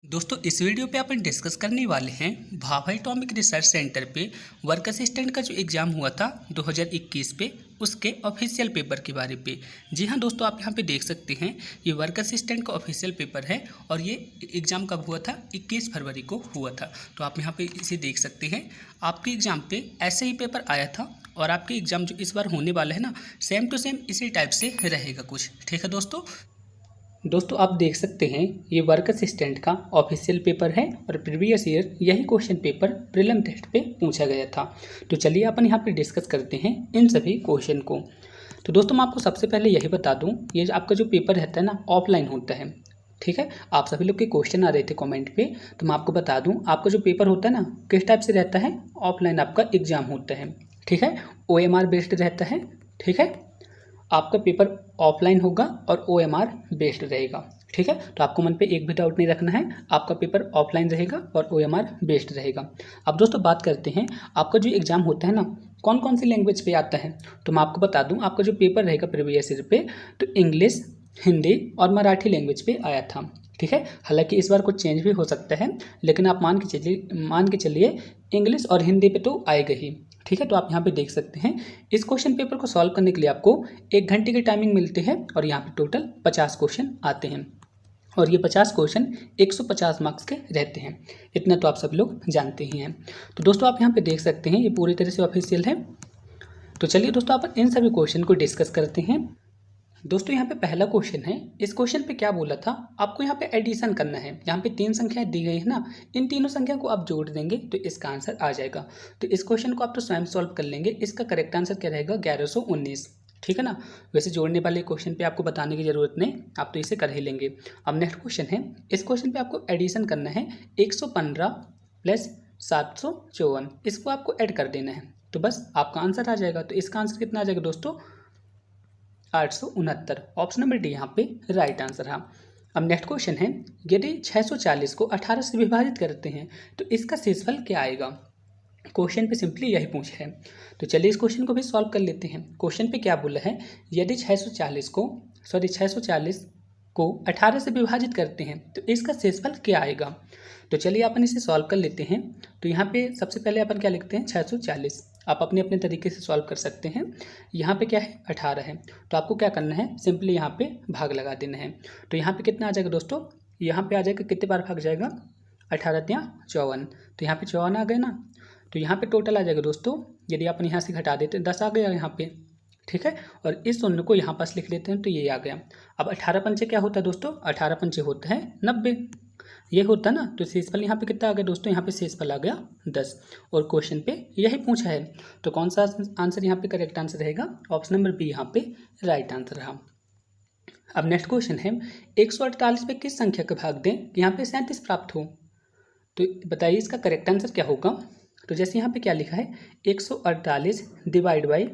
दोस्तों इस वीडियो पे अपन डिस्कस करने वाले हैं भाभा एटॉमिक रिसर्च सेंटर पे वर्क असिस्टेंट का जो एग्ज़ाम हुआ था 2021 पे उसके ऑफिशियल पेपर के बारे पे। जी हाँ दोस्तों, आप यहाँ पे देख सकते हैं ये वर्क असिस्टेंट का ऑफिशियल पेपर है और ये एग्ज़ाम कब हुआ था, 21 फरवरी को हुआ था। तो आप यहाँ पे इसे देख सकते हैं। आपके एग्ज़ाम पे ऐसे ही पेपर आया था और आपके एग्ज़ाम जो इस बार होने वाला है ना, सेम टू सेम इसी टाइप से रहेगा कुछ। ठीक है दोस्तों आप देख सकते हैं ये वर्क असिस्टेंट का ऑफिशियल पेपर है और प्रीवियस ईयर यही क्वेश्चन पेपर प्रीलिम टेस्ट पे पूछा गया था। तो चलिए अपन यहाँ पे डिस्कस करते हैं इन सभी क्वेश्चन को। तो दोस्तों मैं आपको सबसे पहले यही बता दूं, ये आपका जो पेपर रहता है ना ऑफलाइन होता है। ठीक है, आप सभी लोग के क्वेश्चन आ रहे थे कमेंट पे, तो मैं आपको बता दूं आपका जो पेपर होता है ना किस टाइप से रहता है। ऑफलाइन आपका एग्जाम होता है, ठीक है, OMR बेस्ड रहता है। ठीक है, आपका पेपर ऑफलाइन होगा और OMR बेस्ड रहेगा। ठीक है, तो आपको मन पे एक भी डाउट नहीं रखना है, आपका पेपर ऑफलाइन रहेगा और OMR बेस्ड रहेगा। अब दोस्तों बात करते हैं आपका जो एग्ज़ाम होता है ना कौन कौन सी लैंग्वेज पे आता है। तो मैं आपको बता दूं आपका जो पेपर रहेगा प्रीवियस ईयर पे तो इंग्लिश, हिंदी और मराठी लैंग्वेज पे आया था। ठीक है, हालांकि इस बार कुछ चेंज भी हो सकता है, लेकिन आप मान के चलिए इंग्लिश और हिंदी पे तो आएगा ही। ठीक है, तो आप यहाँ पे देख सकते हैं इस क्वेश्चन पेपर को सॉल्व करने के लिए आपको 1 घंटे की टाइमिंग मिलती है और यहाँ पे टोटल 50 क्वेश्चन आते हैं और ये 50 क्वेश्चन 150 मार्क्स के रहते हैं। इतना तो आप सब लोग जानते ही हैं। तो दोस्तों आप यहाँ पे देख सकते हैं ये पूरी तरह से ऑफिशियल है। तो चलिए दोस्तों अपन इन सभी क्वेश्चन को डिस्कस करते हैं। दोस्तों यहाँ पे पहला क्वेश्चन है, इस क्वेश्चन पे क्या बोला था, आपको यहाँ पे एडिशन करना है। यहाँ पे 3 संख्याएं दी गई है ना, इन तीनों संख्या को आप जोड़ देंगे तो इसका आंसर आ जाएगा। तो इस क्वेश्चन को आप तो स्वयं सॉल्व कर लेंगे, इसका करेक्ट आंसर क्या रहेगा 1119। ठीक है ना, वैसे जोड़ने वाले क्वेश्चन पे आपको बताने की जरूरत नहीं, आप तो इसे कर ही लेंगे। अब नेक्स्ट क्वेश्चन है, इस क्वेश्चन पे आपको एडिशन करना है 115 प्लस 754, इसको आपको ऐड कर देना है तो बस आपका आंसर आ जाएगा। तो इसका आंसर कितना आ जाएगा दोस्तों 869। ऑप्शन नंबर डी यहाँ पे राइट आंसर है। अब नेक्स्ट क्वेश्चन है, यदि 640 को 18 से विभाजित करते हैं तो इसका शेषफल क्या आएगा। क्वेश्चन पे सिंपली यही पूछा है, तो चलिए इस क्वेश्चन को भी सॉल्व कर लेते हैं। क्वेश्चन पे क्या बोला है, यदि 640 को 18 से विभाजित करते हैं तो इसका शेषफल क्या आएगा। तो चलिए अपन इसे सॉल्व कर लेते हैं। तो यहाँ पे सबसे पहले अपन क्या लिखते हैं 640, आप अपने अपने तरीके से सॉल्व कर सकते हैं। यहाँ पे क्या है 18 है, तो आपको क्या करना है सिंपली यहाँ पे भाग लगा देना है। तो यहाँ पे कितना आ जाएगा दोस्तों, यहाँ पे आ जाएगा कितने बार भाग जाएगा 18 × 54, तो यहाँ पे 54 आ गए ना। तो यहाँ पे टोटल आ जाएगा दोस्तों, यदि अपन यहाँ से घटा देते 10 आ गया यहाँ पे। ठीक है, और इस शून्य को यहाँ पास लिख लेते हैं तो ये आ गया। अब 18 पंचे क्या होता है दोस्तों, 18 पंचे होता है 90, ये होता है ना। तो शेषफल यहाँ पे कितना आ गया दोस्तों, यहाँ पे शेषफल आ गया 10 और क्वेश्चन पे यही पूछा है। तो कौन सा आंसर यहाँ पे करेक्ट आंसर रहेगा, ऑप्शन नंबर बी यहाँ पे राइट आंसर रहा। अब नेक्स्ट क्वेश्चन है, 148 पे किस संख्या का भाग दें कि यहाँ पे 37 प्राप्त हो। तो बताइए इसका करेक्ट आंसर क्या होगा। तो जैसे यहाँ पे क्या लिखा है 148 डिवाइड बाई,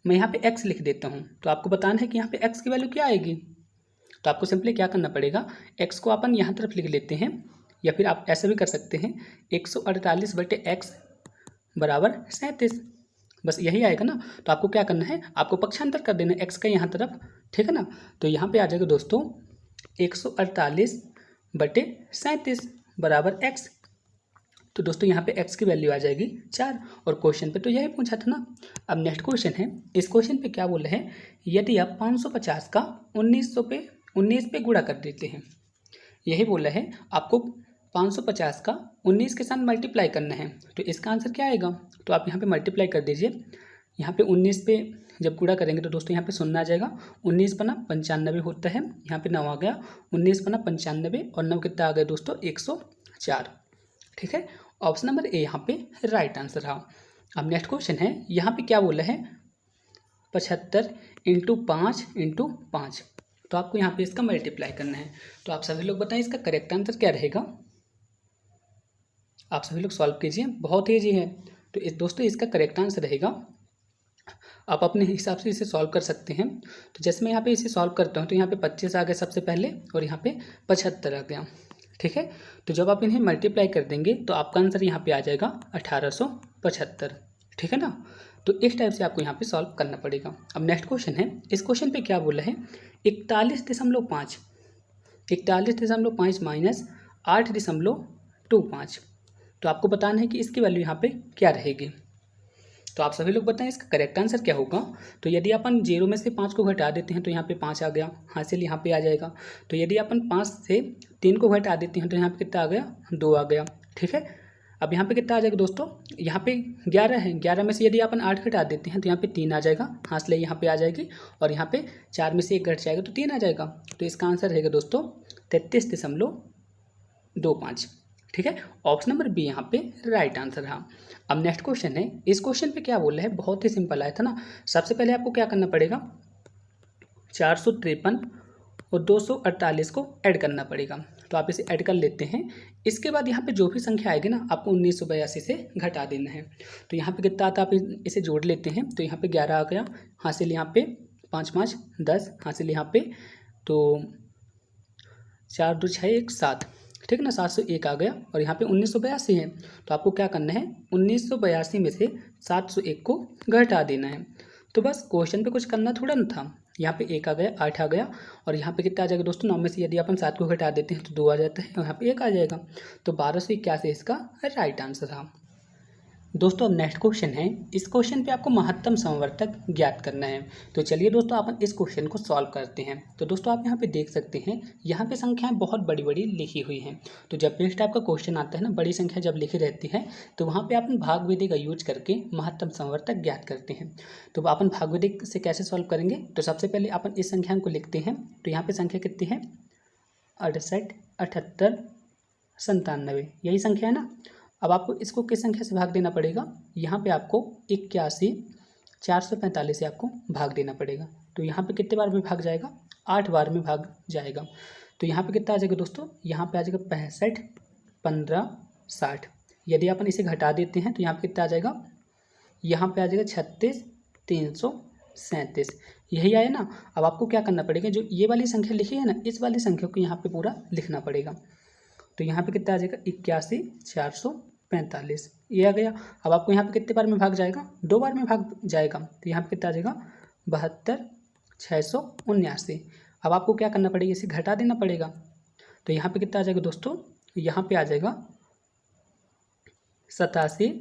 मैं यहाँ पे x लिख देता हूँ, तो आपको बताना है कि यहाँ पे x की वैल्यू क्या आएगी। तो आपको सिंपली क्या करना पड़ेगा, x को अपन यहाँ तरफ लिख लेते हैं या फिर आप ऐसा भी कर सकते हैं 148/x बराबर 37, बस यही आएगा ना। तो आपको क्या करना है, आपको पक्षांतर कर देना x का यहाँ तरफ। ठीक है ना, तो यहाँ पे आ जाएगा दोस्तों 148/37 बराबर x। तो दोस्तों यहाँ पे x की वैल्यू आ जाएगी 4 और क्वेश्चन पे तो यही पूछा था ना। अब नेक्स्ट क्वेश्चन है, इस क्वेश्चन पे क्या बोला है, यदि आप 550 का 19 पे गुणा कर देते हैं, यही बोला है आपको 550 का 19 के साथ मल्टीप्लाई करना है तो इसका आंसर क्या आएगा। तो आप यहाँ पे मल्टीप्लाई कर दीजिए, यहाँ पे 19 पे जब गुणा करेंगे तो दोस्तों यहाँ पे 0 आ जाएगा, 19 बना 95 होता है, यहाँ पे 9 आ गया, 19 बना 95 और 9 कितना आ गया दोस्तों 104। ठीक है, ऑप्शन नंबर ए यहाँ पे राइट आंसर रहा। अब नेक्स्ट क्वेश्चन है, यहाँ पे क्या बोला है 75 × 5 × 5, तो आपको यहाँ पे इसका मल्टीप्लाई करना है। तो आप सभी लोग बताएं इसका करेक्ट आंसर क्या रहेगा, आप सभी लोग सॉल्व कीजिए, बहुत ईजी है। तो दोस्तों इसका करेक्ट आंसर रहेगा, आप अपने हिसाब से इसे सॉल्व कर सकते हैं। तो जैसे मैं यहाँ पे इसे सॉल्व करता हूँ तो यहाँ पे 25 आ गया सबसे पहले और यहाँ पे 75 आ गया। ठीक है, तो जब आप इन्हें मल्टीप्लाई कर देंगे तो आपका आंसर यहाँ पे आ जाएगा 1875। ठीक है ना, तो इस टाइप से आपको यहाँ पे सॉल्व करना पड़ेगा। अब नेक्स्ट क्वेश्चन है, इस क्वेश्चन पे क्या बोला है 41.5 माइनस 8.25। तो आपको बताना है कि इसकी वैल्यू यहाँ पे क्या रहेगी। तो आप सभी लोग बताएं इसका करेक्ट आंसर क्या होगा। तो यदि अपन 0 में से 5 को घटा देते हैं तो यहाँ पे 5 आ गया, हासिल यहाँ पे आ जाएगा। तो यदि अपन 5 से 3 को घटा देते हैं तो यहाँ पे कितना आ गया, 2 आ गया। ठीक है, अब यहाँ पे कितना आ जाएगा दोस्तों, यहाँ पे 11 है, 11 में से यदि अपन 8 घटा देते हैं तो यहाँ पे 3 आ जाएगा, हासिल यहाँ पे आ जाएगी, और यहाँ पे 4 में से 1 घट जाएगा तो 3 आ जाएगा। तो इसका आंसर रहेगा दोस्तों 33.25। ठीक है, ऑप्शन नंबर बी यहाँ पे राइट आंसर रहा। अब नेक्स्ट क्वेश्चन है, इस क्वेश्चन पे क्या बोल रहा है, बहुत ही सिंपल आया था ना। सबसे पहले आपको क्या करना पड़ेगा, 453 और 248 को ऐड करना पड़ेगा। तो आप इसे ऐड कर लेते हैं। इसके बाद यहाँ पे जो भी संख्या आएगी ना, आपको 1982 से घटा देना है। तो यहाँ पे कितना आता है, आप इसे जोड़ लेते हैं। तो यहाँ पे 11 आ गया, हासिल यहाँ पे 5 5 10, हासिल यहाँ पे तो 4 2 6 1 7, ठीक है ना, 701 आ गया, और यहाँ पे 1982 है। तो आपको क्या करना है, 1982 में से 701 को घटा देना है। तो बस क्वेश्चन पे कुछ करना थोड़ा ना था। यहाँ पे 1 आ गया, 8 आ गया, और यहाँ पे कितना आ जाएगा दोस्तों, 9 में से यदि अपन 7 को घटा देते हैं तो 2 आ जाता है, और यहाँ पे 1 आ जाएगा। तो 1281 इसका राइट आंसर था। दोस्तों अब नेक्स्ट क्वेश्चन है, इस क्वेश्चन पे आपको महत्तम समवर्तक ज्ञात करना है। तो चलिए दोस्तों अपन इस क्वेश्चन को सॉल्व करते हैं। तो दोस्तों आप यहाँ पे देख सकते हैं, यहाँ पे संख्याएं बहुत बड़ी बड़ी लिखी हुई हैं। तो जब भी इस टाइप का क्वेश्चन आता है ना, बड़ी संख्या जब लिखी रहती है तो वहाँ पे अपन भाग विधि का यूज करके महत्तम समवर्तक ज्ञात करते हैं। तो अपन भाग विधि से कैसे सॉल्व करेंगे, तो सबसे पहले अपन इस संख्या को लिखते हैं। तो यहाँ पे संख्या कितनी है, 68 78 97, यही संख्या है ना। अब आपको इसको किस संख्या से भाग देना पड़ेगा, यहाँ पे आपको 81 445 से आपको भाग देना पड़ेगा। तो यहाँ पे कितने बार में भाग जाएगा, 8 बार में भाग जाएगा। तो यहाँ पे कितना आ जाएगा दोस्तों, यहाँ पे आ जाएगा 65 15 60। यदि अपन इसे घटा देते हैं तो यहाँ पे कितना आ जाएगा, यहाँ पे आ जाएगा 36 337, यही आया ना। अब आपको क्या करना पड़ेगा, जो ये वाली संख्या लिखी है ना, इस वाली संख्या को यहाँ पे पूरा लिखना पड़ेगा। तो यहाँ पे कितना आ जाएगा, 81 445, ये आ गया। अब आपको यहाँ पे कितने बार में भाग जाएगा, 2 बार में भाग जाएगा। तो यहाँ पे कितना आ जाएगा, 72 679। अब आपको क्या करना पड़ेगा, इसे घटा देना पड़ेगा। तो यहाँ पे कितना आ जाएगा दोस्तों, यहाँ पे आ जाएगा 87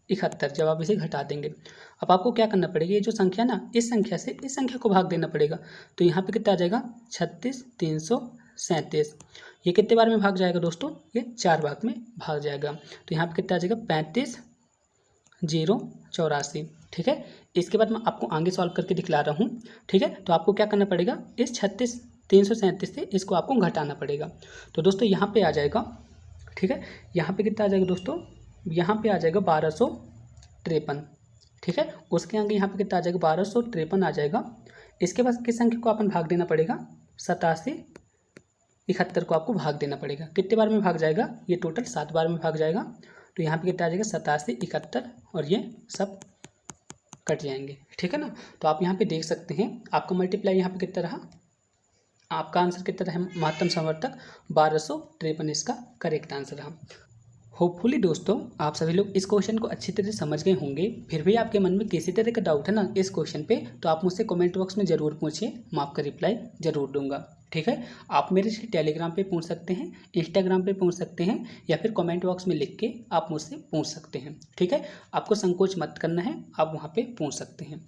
71, जब आप इसे घटा देंगे। अब आपको क्या करना पड़ेगा, ये जो संख्या ना, इस संख्या से इस संख्या को भाग देना पड़ेगा। तो यहाँ पे कितना आ जाएगा, 36 337। ये कितने बार में भाग जाएगा दोस्तों, ये 4 भाग में भाग जाएगा। तो यहाँ पे कितना आ जाएगा, 35 084। ठीक है, इसके बाद मैं आपको आगे सॉल्व करके दिखला रहा हूँ। ठीक है, तो आपको क्या करना पड़ेगा, इस 36 337 से इसको आपको घटाना पड़ेगा। तो दोस्तों यहाँ पे आ जाएगा, ठीक है, यहाँ पे कितना आ जाएगा दोस्तों, यहाँ पे आ जाएगा 1253। ठीक है, उसके आगे यहाँ पे कितना आ जाएगा, 1253 आ जाएगा। इसके बाद किस संख्या को अपन भाग देना पड़ेगा, 87 71 को आपको भाग देना पड़ेगा। कितने बार में भाग जाएगा, ये टोटल 7 बार में भाग जाएगा। तो यहाँ पे कितना आ जाएगा, 87 71, और ये सब कट जाएंगे। ठीक है ना। तो आप यहाँ पे देख सकते हैं आपका मल्टीप्लाई यहाँ पे कितना रहा, आपका आंसर कितना रहा, महत्तम समवर्तक 1253 इसका करेक्ट आंसर रहा। होपफुली दोस्तों आप सभी लोग इस क्वेश्चन को अच्छी तरह समझ गए होंगे। फिर भी आपके मन में किसी तरह का डाउट है ना इस क्वेश्चन पे, तो आप मुझसे कमेंट बॉक्स में ज़रूर पूछिए, मैं आपका रिप्लाई ज़रूर दूंगा। ठीक है, आप मेरे से टेलीग्राम पे पूछ सकते हैं, इंस्टाग्राम पे पूछ सकते हैं, या फिर कमेंट बॉक्स में लिख के आप मुझसे पूछ सकते हैं। ठीक है, आपको संकोच मत करना है, आप वहाँ पर पूछ सकते हैं।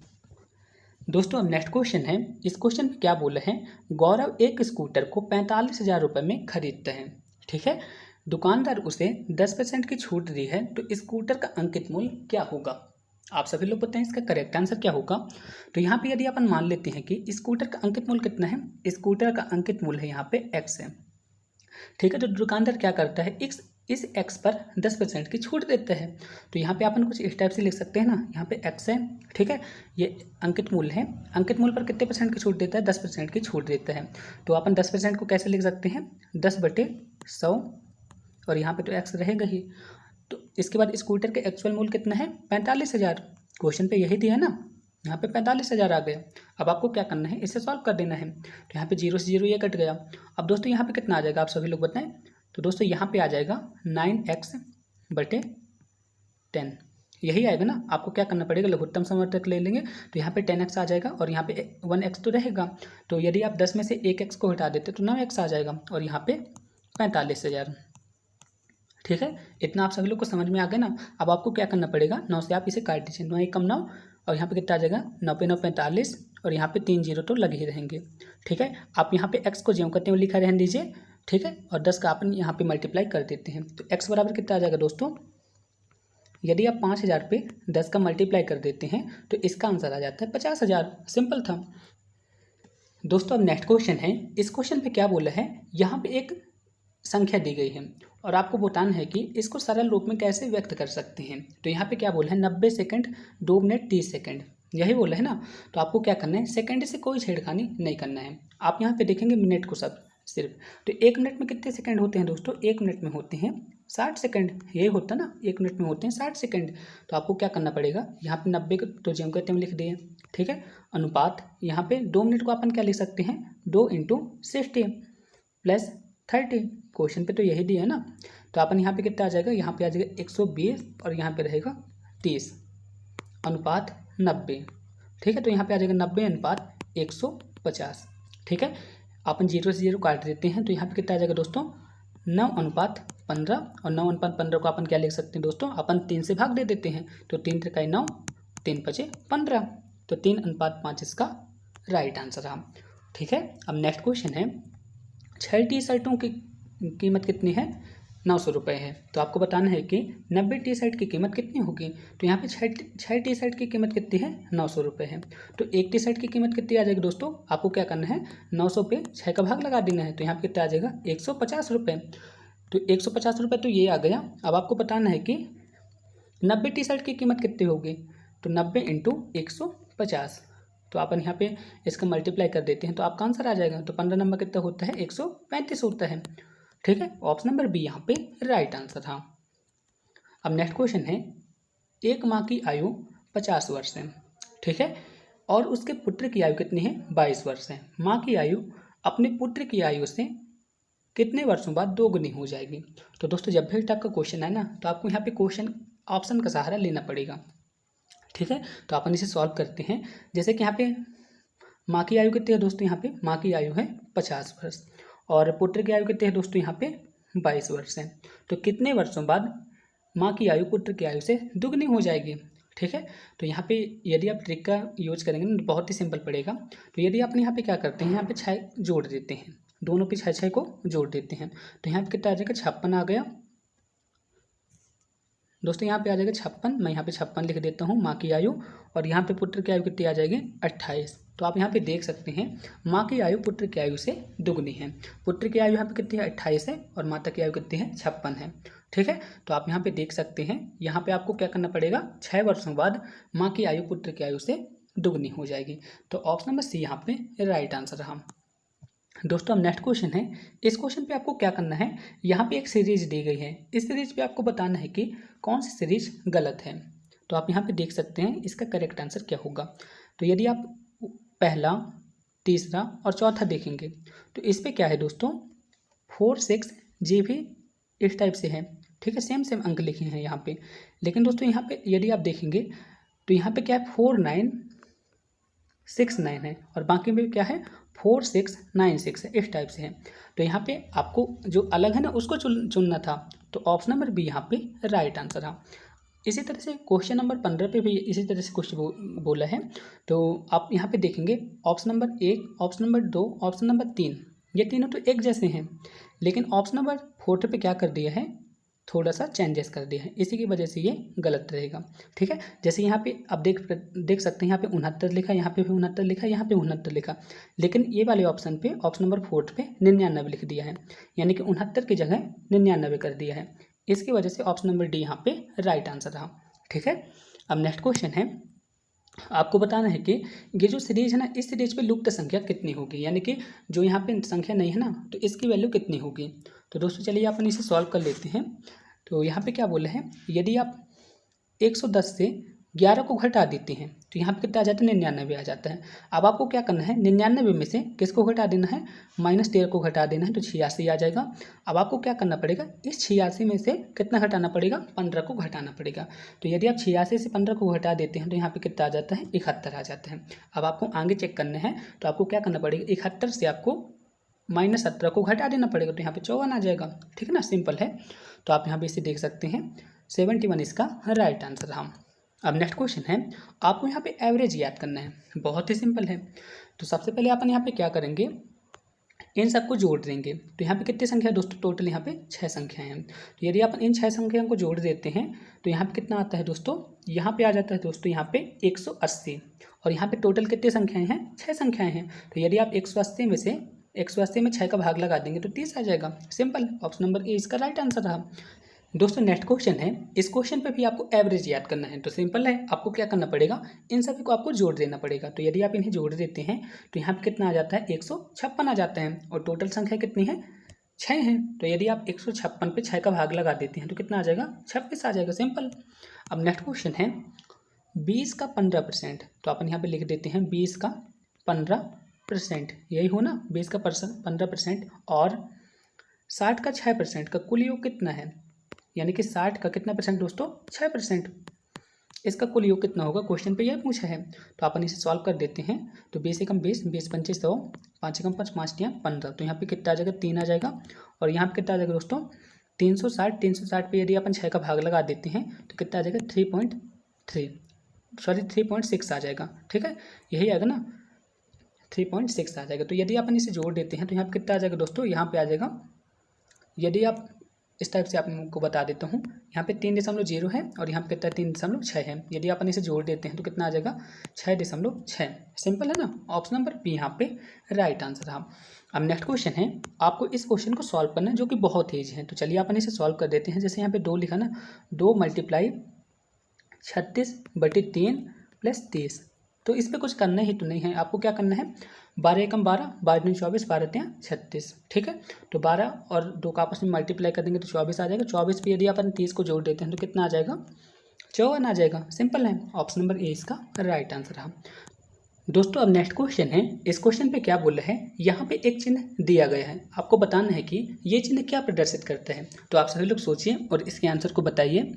दोस्तों अब नेक्स्ट क्वेश्चन है, इस क्वेश्चन में क्या बोला है, गौरव एक स्कूटर को 45,000 रुपये में खरीदते हैं। ठीक है, दुकानदार उसे 10% की छूट दी है, तो स्कूटर का अंकित मूल्य क्या होगा। आप सभी लोग बताएं इसका करेक्ट आंसर क्या होगा। तो यहाँ पे यदि अपन मान लेते हैं कि स्कूटर का अंकित मूल्य कितना है, स्कूटर का अंकित मूल्य है यहाँ पे x है। ठीक है, तो दुकानदार क्या करता है, इस x पर 10% की छूट देता है। तो यहाँ पे अपन कुछ इस टाइप से लिख सकते हैं ना, यहाँ पे x है, ठीक है, ये अंकित मूल्य है, अंकित मूल्य पर कितने % की छूट देता है, 10% की छूट देता है। तो अपन 10% को कैसे लिख सकते हैं, 10/100, और यहाँ पे तो x रहेगा ही। तो इसके बाद स्कूटर के एक्चुअल मूल्य कितना है, 45,000, क्वेश्चन पे यही दिया है ना, यहाँ पे 45,000 आ गया। अब आपको क्या करना है, इसे सॉल्व कर देना है। तो यहाँ पे 0 से 0 ये कट गया। अब दोस्तों यहाँ पे कितना आ जाएगा, आप सभी लोग बताएं। तो दोस्तों यहाँ पे आ जाएगा 9x/10, यही आएगा ना। आपको क्या करना पड़ेगा, लघुत्तम समवर्तक ले लेंगे, तो यहाँ पे 10x आ जाएगा, और यहाँ पे 1x तो रहेगा। तो यदि आप 10 में से 1x को हटा देते तो 9x आ जाएगा, और यहाँ पे 45,000। ठीक है, इतना आप सभी लोग को समझ में आ गया ना। अब आपको क्या करना पड़ेगा, 9 से आप इसे काट दीजिए, 9 1 9 और यहाँ पे कितना आ जाएगा 9 पे 9 45 और यहाँ पे 3 जीरो तो लगे ही रहेंगे। ठीक है, आप यहाँ पे x को ज्यों करते हुए लिखा रहने दीजिए। ठीक है, और 10 का अपन यहाँ पे मल्टीप्लाई कर देते हैं तो x बराबर कितना आ जाएगा दोस्तों, यदि आप 5000 पे 10 का मल्टीप्लाई कर देते हैं तो इसका आंसर आ जाता है 50,000। सिंपल था दोस्तों। अब नेक्स्ट क्वेश्चन है, इस क्वेश्चन पे क्या बोला है, यहाँ पे एक संख्या दी गई है और आपको बताना है कि इसको सरल रूप में कैसे व्यक्त कर सकते हैं। तो यहाँ पे क्या बोला है, 90 सेकंड 2 मिनट 30 सेकंड, यही बोला है ना। तो आपको क्या करना है, सेकंड से कोई छेड़खानी नहीं करना है। आप यहाँ पे देखेंगे मिनट को सब सिर्फ, तो 1 मिनट में कितने सेकंड होते हैं दोस्तों, 1 मिनट में होते हैं 60 सेकंड, ये होता ना, 1 मिनट में होते हैं 60 सेकंड। तो आपको क्या करना पड़ेगा, यहाँ पे 90 को तो ज्यों कहते हैं लिख दिए। ठीक है, अनुपात यहाँ पे 2 मिनट को अपन क्या लिख सकते हैं, 2 × 60 प्लस 30, क्वेश्चन पे तो यही दिया है ना। तो अपन यहाँ पे कितना आ जाएगा, यहाँ पे आ जाएगा 120 और यहाँ पे रहेगा 30 अनुपात 90। ठीक है, तो यहाँ पे आ जाएगा 90 अनुपात 150। ठीक है, अपन 0 से 0 काट देते हैं तो यहाँ पे कितना आ जाएगा दोस्तों, 9 अनुपात 15 और 9 अनुपात 15 को अपन क्या लिख सकते हैं दोस्तों, अपन 3 से भाग दे देते हैं तो 3 × 9 3 × 5 15, तो 3 अनुपात 5 इसका राइट आंसर है। ठीक है, अब नेक्स्ट क्वेश्चन है, 6 टी शर्टों की कीमत कितनी है, 900 रुपये है। तो आपको बताना है कि 90 टी शर्ट की कीमत कितनी होगी। तो यहाँ पे 6 टी शर्ट की कीमत कितनी है, 900 रुपये है। तो एक टी शर्ट की कीमत कितनी आ जाएगी दोस्तों, आपको क्या करना है, 900 पे 6 का भाग लगा देना है तो यहाँ पे कितना आ जाएगा 150 रुपये। तो 150 रुपये तो ये आ गया। अब आपको बताना है कि 90 टी शर्ट की कीमत कितनी होगी, तो 90 × 150, तो अपन यहाँ पे इसका मल्टीप्लाई कर देते हैं तो आपका आंसर आ जाएगा। तो 15 नंबर कितना होता है, 135 होता है। ठीक है, ऑप्शन नंबर बी यहाँ पे राइट आंसर था। अब नेक्स्ट क्वेश्चन है, एक माँ की आयु 50 वर्ष है। ठीक है, और उसके पुत्र की आयु कितनी है, 22 वर्ष है। माँ की आयु अपने पुत्र की आयु से कितने वर्षों बाद दोगुनी हो जाएगी। तो दोस्तों जब भी इस टाइप का क्वेश्चन है ना, तो आपको यहाँ पे क्वेश्चन ऑप्शन का सहारा लेना पड़ेगा। ठीक है, तो अपन इसे सॉल्व करते हैं। जैसे कि यहाँ पे माँ की आयु कितनी है दोस्तों, यहाँ पे माँ की आयु है 50 वर्ष और पुत्र की आयु कितनी है दोस्तों, यहाँ पे 22 वर्ष है। तो कितने वर्षों बाद माँ की आयु पुत्र की आयु से दुगनी हो जाएगी। ठीक है, तो यहाँ पे यदि आप ट्रिक का यूज करेंगे ना तो बहुत ही सिंपल पड़ेगा। तो यदि आप यहाँ पे क्या करते हैं, यहाँ पे 6 जोड़ देते हैं, दोनों पे 6 को जोड़ देते हैं तो यहाँ पे कितना आ जाएगा, 56 आ गया दोस्तों। यहाँ पे आ जाएगा 56, मैं यहाँ पे 56 लिख देता हूँ माँ की आयु, और यहाँ पे पुत्र की आयु कितनी आ जाएगी 28। तो आप यहाँ पे देख सकते हैं माँ की आयु पुत्र की आयु से दुगनी है। पुत्र की आयु यहाँ पे कितनी है 28 है और माता की आयु कितनी है 56 है। ठीक है, तो आप यहाँ पे देख सकते हैं, यहाँ पे आपको क्या करना पड़ेगा, 6 वर्षों बाद माँ की आयु पुत्र की आयु से दुगनी हो जाएगी। तो ऑप्शन नंबर सी यहाँ पे राइट आंसर रहा। दोस्तों अब नेक्स्ट क्वेश्चन है, इस क्वेश्चन पे आपको क्या करना है, यहाँ पे एक सीरीज दी गई है, इस सीरीज पे आपको बताना है कि कौन सी सीरीज गलत है। तो आप यहाँ पे देख सकते हैं इसका करेक्ट आंसर क्या होगा। तो यदि आप पहला, तीसरा और चौथा देखेंगे तो इस पे क्या है दोस्तों, 4 6 जी भी इस टाइप से है। ठीक है, सेम सेम अंक लिखे हैं यहाँ पे, लेकिन दोस्तों यहाँ पे यदि आप देखेंगे तो यहाँ पे क्या है 4 9 6 9 है और बाकी में क्या है 4 6 9 6 है, इस टाइप से है। तो यहाँ पे आपको जो अलग है ना उसको चुनना था। तो ऑप्शन नंबर बी यहाँ पे राइट आंसर है। इसी तरह से क्वेश्चन नंबर 15 पे भी इसी तरह से क्वेश्चन बोला है। तो आप यहाँ पे देखेंगे option number 1, option number 2, option number 3, ये तीनों तो एक जैसे हैं, लेकिन ऑप्शन नंबर 4 पे क्या कर दिया है, थोड़ा सा चेंजेस कर दिया है, इसी की वजह से ये गलत रहेगा। ठीक है, जैसे यहाँ पे आप देख सकते हैं, यहाँ पे 69 लिखा, यहाँ पे भी 69 लिखा, यहाँ पे 69 लिखा, लेकिन ये वाले ऑप्शन पे ऑप्शन नंबर 4 पे 99 लिख दिया है, यानी कि 69 की जगह 99 कर दिया है। इसकी वजह से ऑप्शन नंबर डी यहाँ पे राइट आंसर रहा। ठीक है, अब नेक्स्ट क्वेश्चन है, आपको बताना है कि ये जो सीरीज है ना, इस सीरीज पे लुप्त संख्या कितनी होगी, यानी कि जो यहाँ पे संख्या नहीं है ना तो इसकी वैल्यू कितनी होगी। तो दोस्तों चलिए अपन इसे सॉल्व कर लेते हैं। तो यहाँ पे क्या बोला है, यदि आप 110 से 11 को घटा देते हैं तो यहाँ पे कितना आ जाता है 99 आ जाता है। अब आपको क्या करना है, 99 में से किसको घटा देना है, -13 को घटा देना है तो 86 आ जाएगा। अब आपको क्या करना पड़ेगा, इस 86 में से कितना घटाना पड़ेगा, 15 को घटाना पड़ेगा। तो यदि आप 86 से 15 को घटा देते हैं तो यहाँ पे कितना आ जाता है 71 आ जाता है। अब आपको आगे चेक करना है तो आपको क्या करना पड़ेगा, 71 से आपको -17 को घटा देना पड़ेगा, तो यहाँ पे 54 आ जाएगा। ठीक है ना, सिंपल है। तो आप यहाँ पे इसे देख सकते हैं 71 इसका राइट आंसर रहा। अब नेक्स्ट क्वेश्चन है, आपको यहाँ पे एवरेज याद करना है, बहुत ही सिंपल है। तो सबसे पहले अपन यहाँ पे क्या करेंगे, इन सबको जोड़ देंगे। तो यहाँ पे कितनी संख्या है दोस्तों, टोटल यहाँ पे 6 संख्याएं हैं। तो यदि अपन इन 6 संख्याओं को जोड़ देते हैं तो यहाँ पे कितना आता है दोस्तों, यहाँ पे आ जाता है दोस्तों यहाँ पे 180। और यहाँ पे टोटल कितनी संख्याएं हैं, 6 संख्याएं हैं। तो यदि आप 180 में से 180 में 6 का भाग लगा देंगे तो 30 आ जाएगा। सिंपल, ऑप्शन नंबर ए इसका राइट आंसर रहा। दोस्तों नेक्स्ट क्वेश्चन है, इस क्वेश्चन पे भी आपको एवरेज याद करना है। तो सिंपल है, आपको क्या करना पड़ेगा, इन सभी को आपको जोड़ देना पड़ेगा। तो यदि आप इन्हें जोड़ देते हैं तो यहाँ पे कितना आ जाता है, 156 आ जाता है। और टोटल संख्या कितनी है, 6 है। तो यदि आप 156 पे 6 का भाग लगा देते हैं तो कितना आ जाएगा, 26 आ जाएगा। सिंपल। अब नेक्स्ट क्वेश्चन है, 20 का 15%। तो अपन यहाँ पे लिख देते हैं 20 का 15%, यही हो ना, 20 का 15% और 60 का 6% का कुल योग कितना है, यानी कि 60 का कितना परसेंट दोस्तों, 6%। इसका कुल योग कितना होगा, क्वेश्चन पे यह पूछा है। तो अपन इसे सॉल्व कर देते हैं। तो 20 एकम 20, 20 पंचे 100, 5 एकम 5, 5 तियां 15। तो यहाँ पे कितना आ जाएगा, 3 आ जाएगा। और यहाँ पे कितना आ जाएगा दोस्तों, 360। 360 पे यदि अपन 6 का भाग लगा देते हैं तो कितना आ जाएगा, 3.6 आ जाएगा। ठीक है, यही आएगा ना, 3.6 आ जाएगा। तो यदि अपन इसे जोड़ देते हैं तो यहाँ पे कितना आ जाएगा दोस्तों, यहाँ पे आ जाएगा, यदि आप इस टाइप से आपको बता देता हूँ, यहाँ पे 3.0 है और यहाँ पे कितना 3.6 है। यदि अपन इसे जोड़ देते हैं तो कितना आ जाएगा, 6.6। सिंपल है ना, ऑप्शन नंबर बी यहाँ पे राइट आंसर रहा। अब नेक्स्ट क्वेश्चन है, आपको इस क्वेश्चन को सॉल्व करना है जो कि बहुत ईजी है। तो चलिए अपन इसे सॉल्व कर देते हैं। जैसे यहाँ पे 2 लिखा ना, 2 × 36/3 + 30। तो इस पर कुछ करना ही तो नहीं है, आपको क्या करना है, 12 एकम 12, 12 दूनी 24, 12 तियां 36। ठीक है, तो 12 और 2 का आपस में मल्टीप्लाई कर देंगे तो 24 आ जाएगा। 24 पे यदि अपन 30 को जोड़ देते हैं तो कितना आ जाएगा, 54 आ जाएगा। सिंपल है, ऑप्शन नंबर ए इसका राइट आंसर रहा। दोस्तों अब नेक्स्ट क्वेश्चन है, इस क्वेश्चन पे क्या बोला है, यहाँ पे एक चिन्ह दिया गया है, आपको बताना है कि ये चिन्ह क्या प्रदर्शित करता है। तो आप सभी लोग सोचिए और इसके आंसर को बताइए।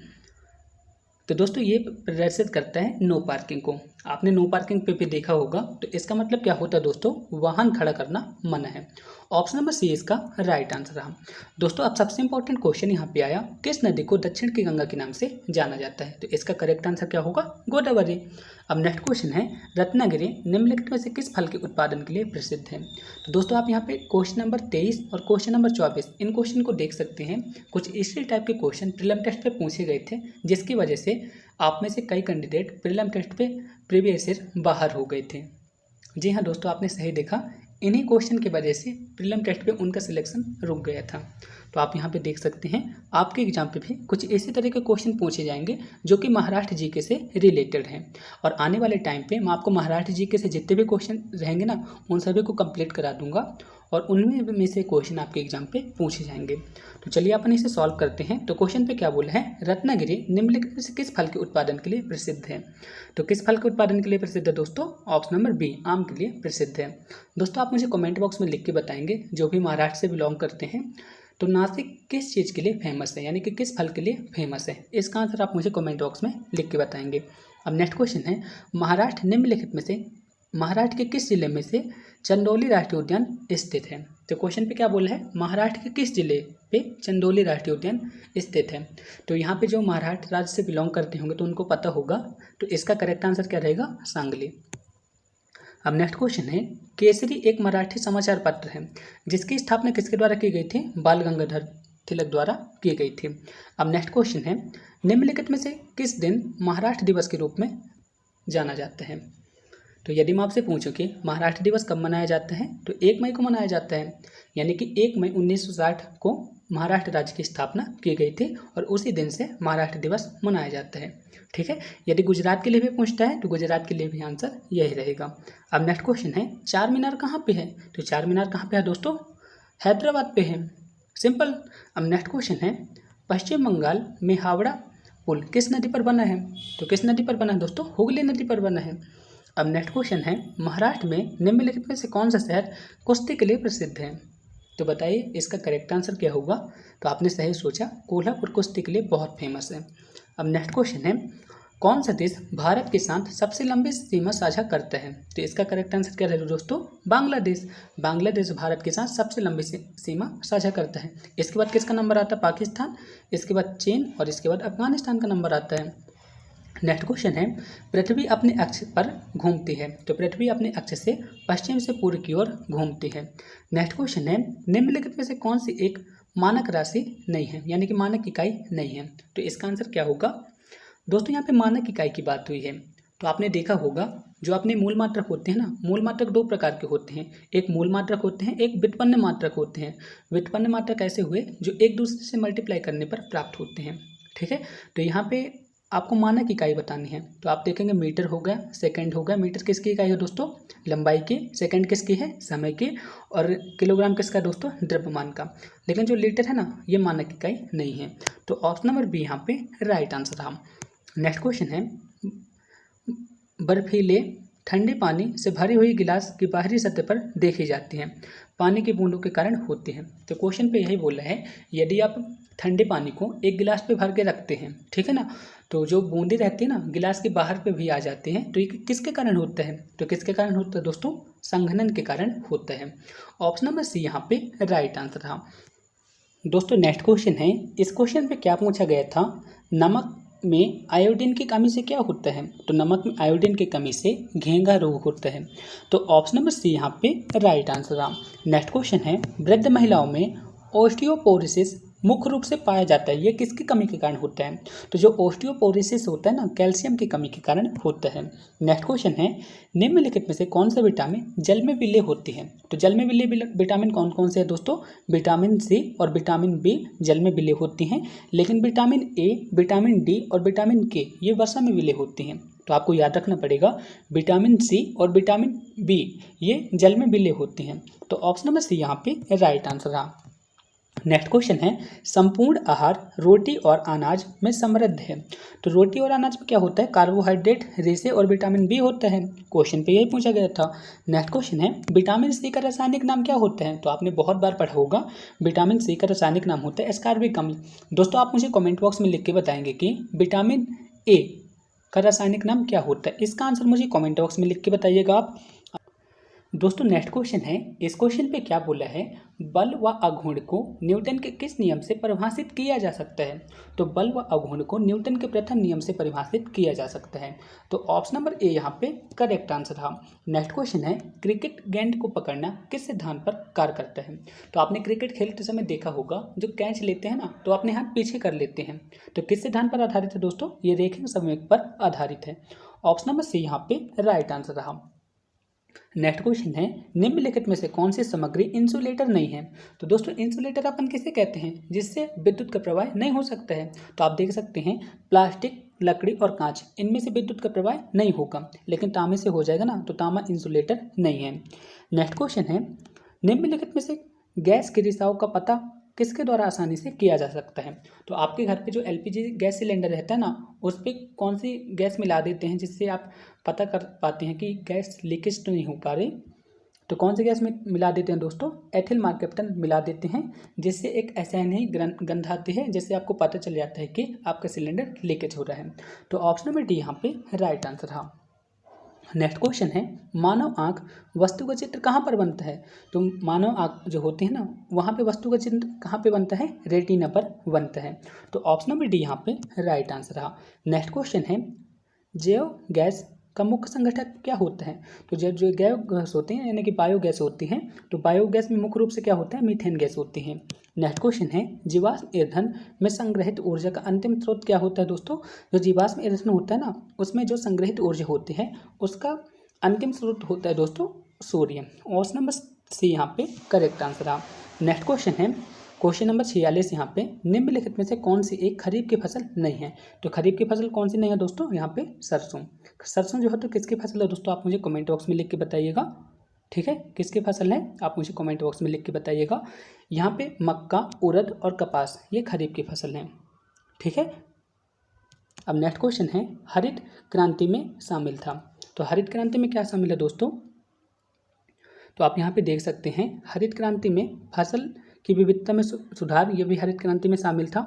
तो दोस्तों ये प्रदर्शित करता है नो पार्किंग को। आपने नो पार्किंग पे देखा होगा, तो इसका मतलब क्या होता है दोस्तों, वाहन खड़ा करना मना है। ऑप्शन नंबर सी इसका राइट आंसर रहा। दोस्तों अब सबसे इंपॉर्टेंट क्वेश्चन यहाँ पे आया, किस नदी को दक्षिण की गंगा के नाम से जाना जाता है। तो इसका करेक्ट आंसर क्या होगा, गोदावरी। अब नेक्स्ट क्वेश्चन है, रत्नागिरी निम्नलिखित में से किस फल के उत्पादन के लिए प्रसिद्ध है। तो दोस्तों आप यहाँ पे क्वेश्चन नंबर 23 और क्वेश्चन नंबर 24 इन क्वेश्चन को देख सकते हैं। कुछ इसी टाइप के क्वेश्चन प्रीलिम टेस्ट पे पूछे गए थे, जिसकी वजह से आप में से कई कैंडिडेट प्रीलिम टेस्ट पे प्रीवियस ईयर बाहर हो गए थे। जी हाँ दोस्तों, आपने सही देखा, इन्हीं क्वेश्चन की वजह से प्रीलिम टेस्ट पे उनका सिलेक्शन रुक गया था। तो आप यहाँ पे देख सकते हैं, आपके एग्जाम पे भी कुछ इसी तरह के क्वेश्चन पूछे जाएंगे जो कि महाराष्ट्र जीके से रिलेटेड हैं। और आने वाले टाइम पे मैं आपको महाराष्ट्र जीके से जितने भी क्वेश्चन रहेंगे ना, उन सभी को कंप्लीट करा दूंगा और उनमें में से क्वेश्चन आपके एग्जाम पे पूछे जाएंगे। तो चलिए अपन इसे सॉल्व करते हैं। तो क्वेश्चन पे क्या बोला है, रत्नागिरी निम्नलिखित में से किस फल के उत्पादन के लिए प्रसिद्ध है। तो किस फल के उत्पादन के लिए प्रसिद्ध है दोस्तों, ऑप्शन नंबर बी, आम के लिए प्रसिद्ध है। दोस्तों आप मुझे कमेंट बॉक्स में लिख के बताएंगे, जो भी महाराष्ट्र से बिलोंग करते हैं, तो नासिक किस चीज़ के लिए फेमस है, यानी कि किस फल के लिए फेमस है। इसका आंसर आप मुझे कमेंट बॉक्स में लिख के बताएंगे। अब नेक्स्ट क्वेश्चन है, महाराष्ट्र निम्नलिखित में से महाराष्ट्र के किस जिले में से चंदौली राष्ट्रीय उद्यान स्थित है। तो क्वेश्चन पे क्या बोला है, महाराष्ट्र के किस जिले पे चंदौली राष्ट्रीय उद्यान स्थित है। तो यहाँ पे जो महाराष्ट्र राज्य से बिलोंग करते होंगे तो उनको पता होगा। तो इसका करेक्ट आंसर क्या रहेगा, सांगली। अब नेक्स्ट क्वेश्चन है, केसरी एक मराठी समाचार पत्र है जिसकी स्थापना किसके द्वारा की गई थी, बाल गंगाधर तिलक द्वारा की गई थी। अब नेक्स्ट क्वेश्चन है, निम्नलिखित में से किस दिन महाराष्ट्र दिवस के रूप में जाना जाता है। तो यदि मैं आपसे पूछूं कि महाराष्ट्र दिवस कब मनाया जाता है, तो 1 मई को मनाया जाता है, यानी कि 1 मई 1960 को महाराष्ट्र राज्य की स्थापना की गई थी और उसी दिन से महाराष्ट्र दिवस मनाया जाता है। ठीक है, यदि गुजरात के लिए भी पूछता है तो गुजरात के लिए भी आंसर यही रहेगा। अब नेक्स्ट क्वेश्चन है, चार मीनार कहाँ पे है। तो चार मीनार कहाँ पे है दोस्तों, हैदराबाद पे है। सिंपल। अब नेक्स्ट क्वेश्चन है, पश्चिम बंगाल में हावड़ा पुल किस नदी पर बना है। तो किस नदी पर बना है दोस्तों, हुगली नदी पर बना है। अब नेक्स्ट क्वेश्चन है, महाराष्ट्र में निम्नलिखित में से कौन सा शहर कुश्ती के लिए प्रसिद्ध है। तो बताइए इसका करेक्ट आंसर क्या होगा। तो आपने सही सोचा, कोल्हापुर कुश्ती के लिए बहुत फेमस है। अब नेक्स्ट क्वेश्चन है, कौन सा देश भारत के साथ सबसे लंबी सीमा साझा करता है? तो इसका करेक्ट आंसर क्या रहेगा दोस्तों? बांग्लादेश। बांग्लादेश भारत के साथ सबसे लंबी सीमा साझा करता है। इसके बाद किसका नंबर आता है? पाकिस्तान, इसके बाद चीन और इसके बाद अफगानिस्तान का नंबर आता है। नेक्स्ट क्वेश्चन है, पृथ्वी अपने अक्ष पर घूमती है। तो पृथ्वी अपने अक्ष से पश्चिम से पूर्व की ओर घूमती है। नेक्स्ट क्वेश्चन है, निम्नलिखित में से कौन सी एक मानक राशि नहीं है, यानी कि मानक इकाई नहीं है? तो इसका आंसर क्या होगा? दोस्तों यहाँ पे मानक इकाई की बात हुई है, तो आपने देखा होगा जो अपने मूल मात्रक होते हैं ना, मूल मात्रक दो प्रकार के होते हैं, एक मूल मात्रक होते हैं, एक व्युत्पन्न मात्रक होते हैं। व्युत्पन्न मात्रक ऐसे हुए जो एक दूसरे से मल्टीप्लाई करने पर प्राप्त होते हैं, ठीक है। तो यहाँ पे आपको मानक इकाई बतानी है, तो आप देखेंगे मीटर हो गया, सेकंड हो गया। मीटर किसकी इकाई है दोस्तों? लंबाई की। सेकंड किसकी है? समय की। और किलोग्राम किसका है दोस्तों? द्रव्यमान का। लेकिन जो लीटर है ना, ये मानक इकाई नहीं है। तो ऑप्शन नंबर बी यहाँ पे राइट आंसर था। नेक्स्ट क्वेश्चन है, बर्फीले ठंडे पानी से भरी हुई गिलास की बाहरी सतह पर देखी जाती हैं, पानी की बूंदों के कारण होती हैं। तो क्वेश्चन पे यही बोला है, यदि आप ठंडे पानी को एक गिलास पे भर के रखते हैं, ठीक है ना, तो जो बूंदी रहती है ना, गिलास के बाहर पे भी आ जाती हैं। तो ये किसके कारण होता है? तो किसके कारण होता है दोस्तों? संघनन के कारण होता है। ऑप्शन नंबर सी यहाँ पे राइट आंसर था। दोस्तों नेक्स्ट क्वेश्चन है, इस क्वेश्चन पे क्या पूछा गया था? नमक में आयोडीन की कमी से क्या होता है? तो नमक में आयोडीन की कमी से घेंघा रोग होता है। तो ऑप्शन नंबर सी यहाँ पे राइट आंसर था। नेक्स्ट क्वेश्चन है, वृद्ध महिलाओं में ओस्टियोपोरोसिस मुख्य रूप से पाया जाता है, ये किसकी कमी के कारण होता है? तो जो ओस्टियोपोरोसिस होता है ना, कैल्शियम की कमी के कारण होता है। नेक्स्ट क्वेश्चन है, निम्नलिखित में से कौन सा विटामिन जल में विलय होती है? तो जल में विलय विटामिन कौन कौन से है दोस्तों? विटामिन सी और विटामिन बी जल में विलय होती हैं, लेकिन विटामिन ए, विटामिन डी और विटामिन के ये वसा में विलय होती हैं। तो आपको याद रखना पड़ेगा, विटामिन सी और विटामिन बी ये जल में विलय होती हैं। तो ऑप्शन नंबर सी यहाँ पे राइट आंसर रहा। नेक्स्ट क्वेश्चन है, संपूर्ण आहार रोटी और अनाज में समृद्ध है। तो रोटी और अनाज में क्या होता है? कार्बोहाइड्रेट, रेशे और विटामिन बी होता है। क्वेश्चन पे यही पूछा गया था। नेक्स्ट क्वेश्चन है, विटामिन सी का रासायनिक नाम क्या होता है? तो आपने बहुत बार पढ़ा होगा, विटामिन सी का रासायनिक नाम होता है एस्कॉर्बिक अम्ल। दोस्तों आप मुझे कमेंट बॉक्स में लिख के बताएंगे कि विटामिन ए का रासायनिक नाम क्या होता है। इसका आंसर मुझे कमेंट बॉक्स में लिख के बताइएगा आप। दोस्तों नेक्स्ट क्वेश्चन है, इस क्वेश्चन पे क्या बोला है? बल व आघूर्ण को न्यूटन के किस नियम से परिभाषित किया जा सकता है? तो बल व आघूर्ण को न्यूटन के प्रथम नियम से परिभाषित किया जा सकता है। तो ऑप्शन नंबर ए यहाँ पे करेक्ट आंसर था। नेक्स्ट क्वेश्चन है, क्रिकेट गेंद को पकड़ना किस सिद्धांत पर कार्य करता है? तो आपने क्रिकेट खेलते समय देखा होगा, जो कैच लेते हैं ना, तो अपने हाथ पीछे कर लेते हैं। तो किस सिद्धांत पर आधारित है दोस्तों? ये रेखीय संवेग पर आधारित है। ऑप्शन नंबर सी यहाँ पे राइट आंसर रहा। नेक्स्ट क्वेश्चन है, निम्नलिखित में से कौन सी सामग्री इंसुलेटर नहीं है? तो दोस्तों इंसुलेटर अपन किसे कहते हैं? जिससे विद्युत का प्रवाह नहीं हो सकता है। तो आप देख सकते हैं, प्लास्टिक, लकड़ी और कांच, इनमें से विद्युत का प्रवाह नहीं होगा, लेकिन तांबे से हो जाएगा ना, तो तांबा इंसुलेटर नहीं है। नेक्स्ट क्वेश्चन है, निम्नलिखित में से गैस के रिसाव का पता किसके द्वारा आसानी से किया जा सकता है? तो आपके घर पे जो एलपीजी गैस सिलेंडर रहता है ना, उस पर कौन सी गैस मिला देते हैं जिससे आप पता कर पाते हैं कि गैस लीकेज तो नहीं हो पा रही? तो कौन सी गैस में मिला देते हैं दोस्तों? एथिल मार्केप्टन मिला देते हैं, जिससे एक असहनीय गंध आती है, जिससे आपको पता चल जाता है कि आपका सिलेंडर लीकेज हो रहा है। तो ऑप्शन नंबर डी यहाँ पे राइट आंसर था। नेक्स्ट क्वेश्चन है, मानव आँख वस्तु का चित्र कहाँ पर बनता है? तो मानव आँख जो होती है ना, वहाँ पे वस्तु का चित्र कहाँ पे बनता है? रेटिना पर बनता है। तो ऑप्शन नंबर डी यहाँ पे राइट आंसर रहा। नेक्स्ट क्वेश्चन है, जैव गैस का मुख्य संगठक क्या होता है? तो जब जो जैव गैस होती हैं, यानी कि बायोगैस होती हैं, तो बायोगैस में मुख्य रूप से क्या होता है? मीथेन गैस होती है। नेक्स्ट क्वेश्चन है, जीवाश्म ईंधन में संग्रहित ऊर्जा का अंतिम स्रोत क्या होता है दोस्तों? जो जीवाश्म ईंधन होता है ना, उसमें जो संग्रहित ऊर्जा होती है, उसका अंतिम स्रोत होता है दोस्तों सूर्य। ऑप्शन नंबर सी यहाँ पे करेक्ट आंसर है। नेक्स्ट क्वेश्चन है, क्वेश्चन नंबर 46 यहाँ पे, निम्नलिखित में से कौन सी एक खरीफ की फसल नहीं है? तो खरीफ की फसल कौन सी नहीं है दोस्तों? यहाँ पे सरसों। सरसों जो है तो किसकी फसल है दोस्तों? आप मुझे कमेंट बॉक्स में लिख के बताइएगा, ठीक है, किसकी फसल है आप मुझे कमेंट बॉक्स में लिख के बताइएगा। यहाँ पे मक्का, उड़द और कपास ये खरीफ की फसल हैं, ठीक है। अब नेक्स्ट क्वेश्चन है, हरित क्रांति में शामिल था। तो हरित क्रांति में क्या शामिल है दोस्तों? तो आप यहाँ पे देख सकते हैं, हरित क्रांति में फसल की विविधता में सुधार, ये भी हरित क्रांति में शामिल था।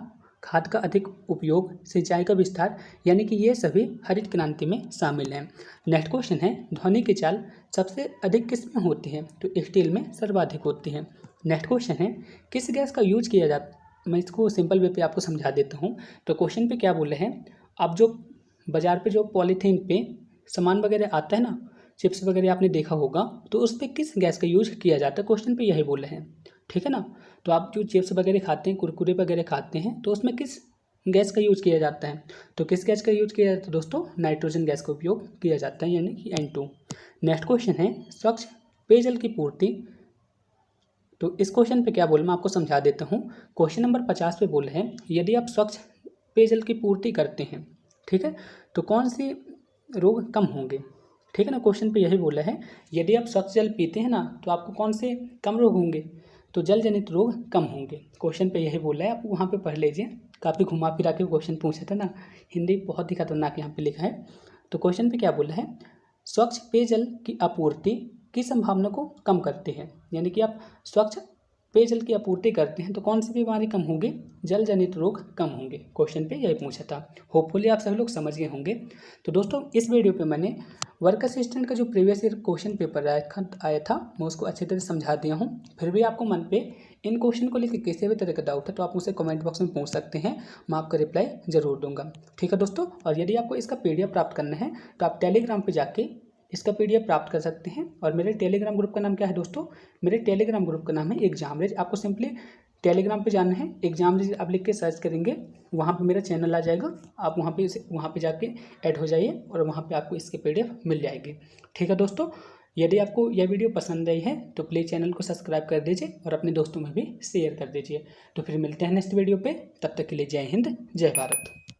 खाद का अधिक उपयोग, सिंचाई का विस्तार, यानी कि ये सभी हरित क्रांति में शामिल हैं। नेक्स्ट क्वेश्चन है, ध्वनि की चाल सबसे अधिक किस में होती है? तो स्टील में सर्वाधिक होती है। नेक्स्ट क्वेश्चन है, किस गैस का यूज किया जाता? मैं इसको सिंपल वे पे आपको समझा देता हूँ। तो क्वेश्चन पे क्या बोल रहे हैं, आप जो बाजार पे जो पॉलीथीन पे सामान वगैरह आता है ना, चिप्स वगैरह आपने देखा होगा, तो उस पर किस गैस का यूज किया जाता है? क्वेश्चन पे यही बोल रहे हैं, ठीक है ना। तो आप जो चिप्स वगैरह खाते हैं, कुरकुरे वगैरह खाते हैं, तो उसमें किस गैस का यूज किया जाता है? तो किस गैस का यूज किया जाता है दोस्तों? नाइट्रोजन गैस का उपयोग किया जाता है, यानी कि N2। नेक्स्ट क्वेश्चन है, स्वच्छ पेयजल की पूर्ति। तो इस क्वेश्चन पे क्या बोल मैं आपको समझा देता हूँ। क्वेश्चन नंबर 50 पे बोल रहे हैं, यदि आप स्वच्छ पेयजल की पूर्ति करते हैं, ठीक है, तो कौन से रोग कम होंगे? ठीक है ना, क्वेश्चन पे यही बोला है, यदि आप स्वच्छ जल पीते हैं ना, तो आपको कौन से कम रोग होंगे? तो जल जनित रोग कम होंगे। क्वेश्चन पे यही बोला है, आप वहाँ पे पढ़ लीजिए, काफ़ी घुमा फिरा के क्वेश्चन पूछा था ना, हिंदी बहुत ही खतरनाक यहाँ पे लिखा है। तो क्वेश्चन पे क्या बोला है, स्वच्छ पेयजल की आपूर्ति की संभावना को कम करते हैं, यानी कि आप स्वच्छ पेयजल की आपूर्ति करते हैं तो कौन सी बीमारी कम होंगे? जल जनित रोग कम होंगे। क्वेश्चन पे यही पूछा था, होपफुली आप सभी लोग समझ गए होंगे। तो दोस्तों इस वीडियो पे मैंने वर्क असिस्टेंट का जो प्रीवियस ईयर क्वेश्चन पेपर आया था मैं उसको अच्छी तरह समझा दिया हूँ। फिर भी आपको मन पे इन क्वेश्चन को लेकर किसी भी तरह का डाउट है तो आप मुझसे कमेंट बॉक्स में पूछ सकते हैं, मैं आपका रिप्लाई जरूर दूंगा, ठीक है दोस्तों। और यदि आपको इसका PDF प्राप्त करना है तो आप टेलीग्राम पर जाके इसका PDF प्राप्त कर सकते हैं। और मेरे टेलीग्राम ग्रुप का नाम क्या है दोस्तों? मेरे टेलीग्राम ग्रुप का नाम है एग्जामरेज। आपको सिंपली टेलीग्राम पे जाना है, एग्जामरेज आप लिख के सर्च करेंगे, वहाँ पे मेरा चैनल आ जाएगा, आप वहाँ पे जाके ऐड हो जाइए और वहाँ पे आपको इसके PDF मिल जाएगी, ठीक है दोस्तों। यदि आपको यह वीडियो पसंद आई है तो प्लीज़ चैनल को सब्सक्राइब कर दीजिए और अपने दोस्तों में भी शेयर कर दीजिए। तो फिर मिलते हैं नेक्स्ट वीडियो पे, तब तक के लिए जय हिंद, जय भारत।